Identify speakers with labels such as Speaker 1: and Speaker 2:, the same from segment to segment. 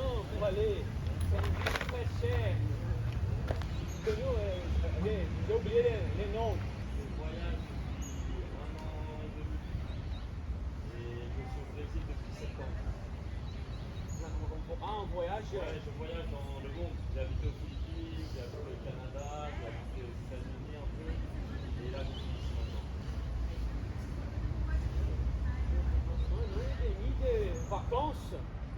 Speaker 1: l'argent pour aller. C'est très cher. Que nous, j'ai oublié les noms.
Speaker 2: Le voyage, c'est vraiment évolué. Et je suis au Brésil depuis 7 ans.
Speaker 1: Ah, un voyage.
Speaker 2: Ouais, je voyage dans le monde. J'ai habité aux Philippines, j'ai habité au Canada, j'ai habité aux États-Unis un peu. Et là, je suis ici maintenant.
Speaker 1: Des nuits de vacances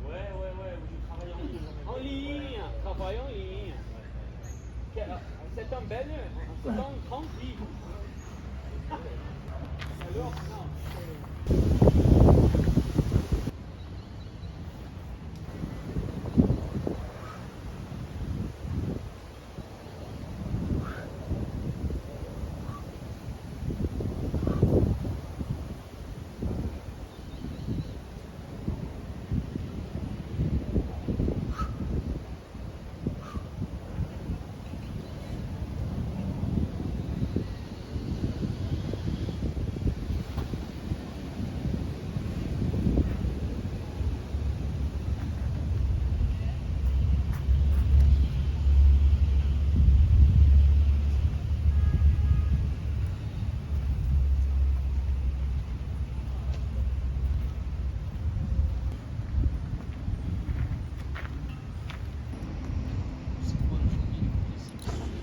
Speaker 2: Ouais, où je travaille en ligne.
Speaker 1: en ligne, travail en ligne. C'est un bel, c'est un grand vie. Alors, non.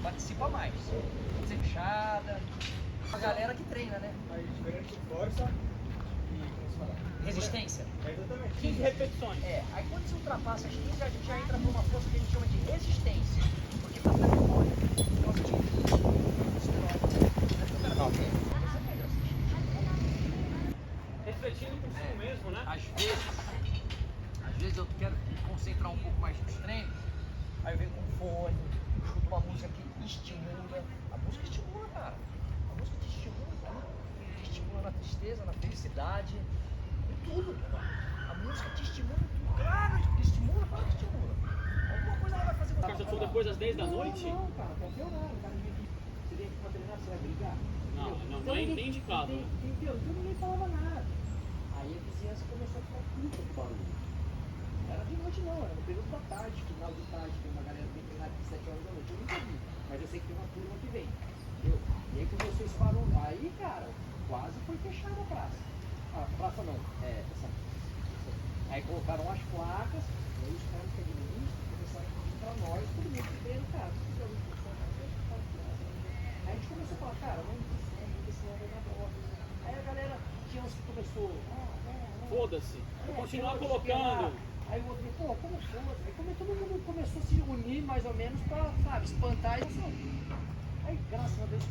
Speaker 3: Participa mais. Ser fechada. A galera que treina, né?
Speaker 4: A diferente força e, como se fala?
Speaker 3: Resistência.
Speaker 4: É exatamente.
Speaker 1: 15 repetições.
Speaker 3: É, aí quando você ultrapassa as 15, a gente já entra por uma força que a gente chama de resistência. Porque tá dando memória. Por causa
Speaker 1: Refletindo consigo mesmo, né?
Speaker 3: Às vezes eu quero me concentrar um pouco mais nos treinos, aí eu venho com fone, escuto uma música que estimula. A música estimula, cara. A música te estimula, cara. Te estimula na tristeza, na felicidade, em tudo. A música te estimula em tudo. Claro, te estimula, claro que estimula. Alguma coisa ela vai fazer com
Speaker 1: Você for depois das 10 da noite?
Speaker 4: Não, cara, qualquer horário. O cara vem aqui, você vem aqui pra treinar, você vai brigar?
Speaker 1: Não,
Speaker 4: Entendeu?
Speaker 1: não,
Speaker 4: Então
Speaker 1: não é
Speaker 4: ninguém-
Speaker 1: indicado, né?
Speaker 4: Entendeu? Então ninguém falava nada. Aí a vizinhança começou a ficar puta com o barulho. Não era de noite não, era no período da tarde, final de tarde, tem uma galera que vem treinar aqui 7 horas da noite. Eu nunca vi, mas eu sei que tem uma turma que vem. Entendeu? E aí começou esse barulho. Aí, cara, quase foi fechada a praça. A praça não, aí colocaram as placas, e aí os caras que administram começaram a pedir pra nós, todo mundo que treina, cara, se quiser alguém que aí a gente começou a falar, cara, não segue, porque senão vai dar droga. Aí a galera, tinha uns que começou,
Speaker 1: Foda-se. Vou continuar
Speaker 4: tem outros que
Speaker 1: colocando.
Speaker 4: lá. Aí o outro, pô, como foda? Aí todo mundo começou a se unir mais ou menos pra, sabe, espantar e assim. Aí, graças a Deus,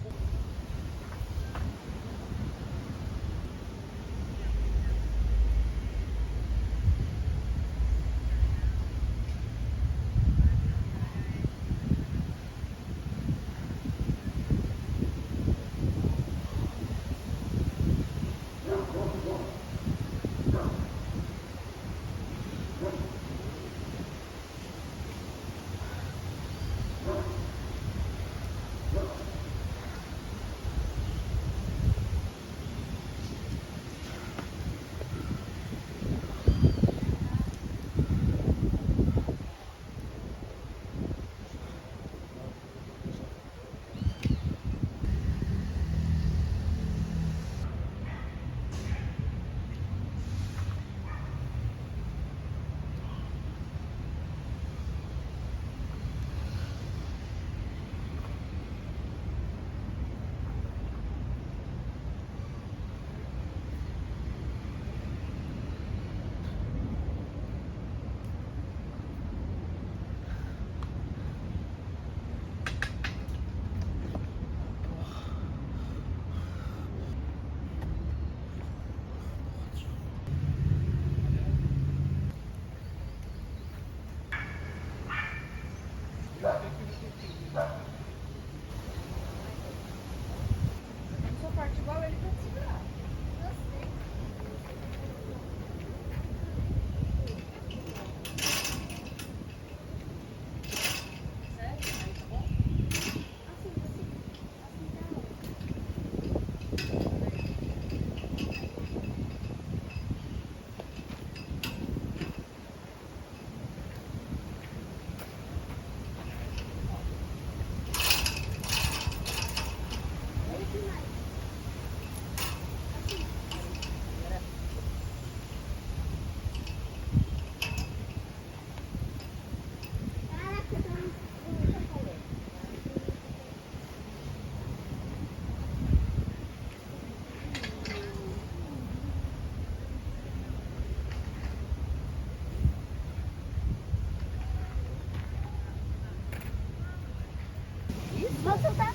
Speaker 5: Vamos sentar.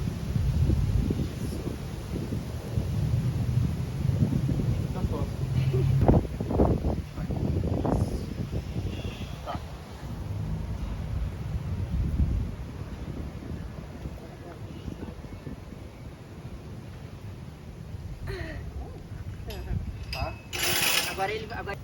Speaker 1: Tá top.
Speaker 3: Tá?
Speaker 4: Agora ele. Agora...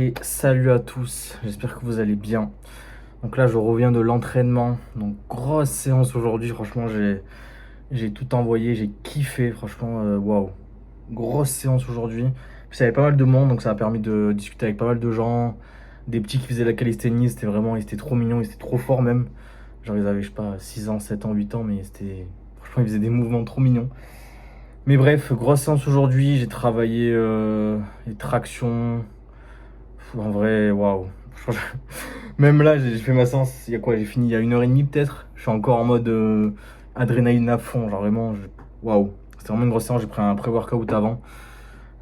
Speaker 5: Et salut à tous, j'espère que vous allez bien. Donc là je reviens de l'entraînement, donc grosse séance aujourd'hui, franchement j'ai tout envoyé, j'ai kiffé, franchement waouh. Grosse séance aujourd'hui. Puis il y avait pas mal de monde, donc ça a permis de discuter avec pas mal de gens, des petits qui faisaient la calisthénie, ils étaient trop mignons, ils étaient trop forts même. Genre ils avaient je sais pas 6 ans, 7 ans, 8 ans, mais franchement ils faisaient des mouvements trop mignons. Mais bref, grosse séance aujourd'hui, j'ai travaillé les tractions. En vrai, waouh. Même là, j'ai fait ma séance, il y a quoi? J'ai fini il y a 1h30 peut-être. Je suis encore en mode adrénaline à fond, genre vraiment, waouh. C'était vraiment une grosse séance, j'ai pris un pré-workout avant.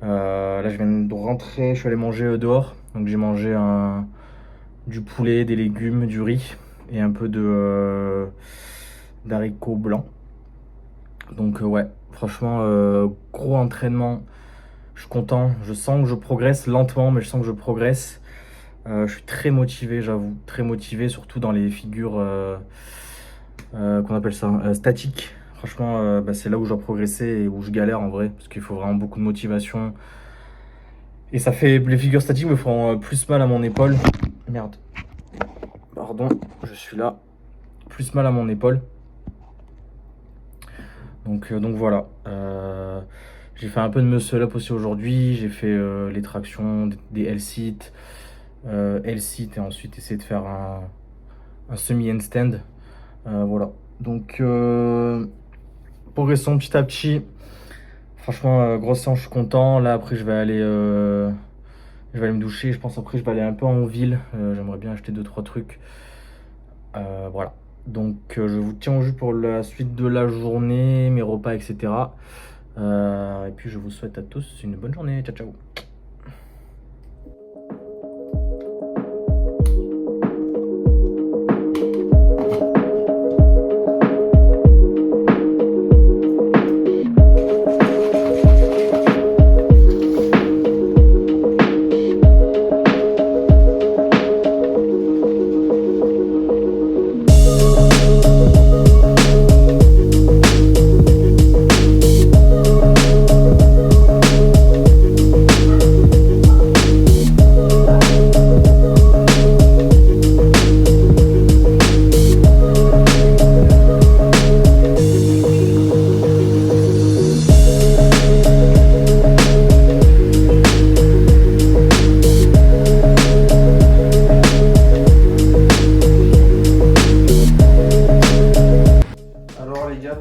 Speaker 5: Là, je viens de rentrer, je suis allé manger dehors. Donc j'ai mangé du poulet, des légumes, du riz et un peu d'haricots blancs. Donc ouais, franchement, gros entraînement. Je suis content, je sens que je progresse lentement, mais je sens que je progresse. Je suis très motivé, j'avoue, très motivé, surtout dans les figures qu'on appelle ça statiques. Franchement, c'est là où je dois progresser et où je galère en vrai, parce qu'il faut vraiment beaucoup de motivation. Et ça fait, les figures statiques me font plus mal à mon épaule. Merde, pardon, je suis là. Plus mal à mon épaule. Donc voilà. J'ai fait un peu de muscle up aussi aujourd'hui. J'ai fait les tractions, des L-sit, L-sit et ensuite essayer de faire un semi-handstand. Voilà. Donc progression petit à petit. Franchement, grosse séance, je suis content. Là après je vais aller me doucher. Je pense après je vais aller un peu en ville. J'aimerais bien acheter 2-3 trucs. Voilà. Donc je vous tiens au jus pour la suite de la journée, mes repas, etc. Et puis je vous souhaite à tous une bonne journée. Ciao ciao.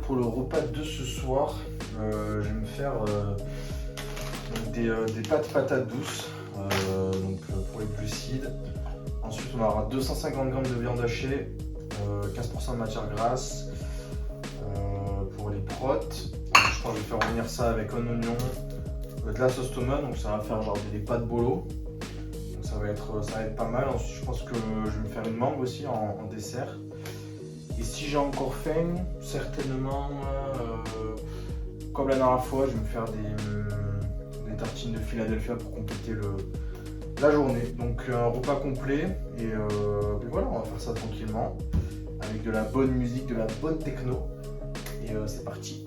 Speaker 5: Pour le repas de ce soir, je vais me faire des patates douces, donc pour les glucides. Ensuite, on aura 250 g de viande hachée, 15% de matière grasse pour les protes. Je crois que je vais faire revenir ça avec un oignon, de la sauce tomate, donc ça va faire genre des pâtes bolo. Donc ça va être pas mal. Ensuite, je pense que je vais me faire une mangue aussi en dessert. Et si j'ai encore faim, certainement, comme la dernière fois, je vais me faire des tartines de Philadelphia pour compléter la journée. Donc un repas complet et voilà, on va faire ça tranquillement avec de la bonne musique, de la bonne techno. Et c'est parti.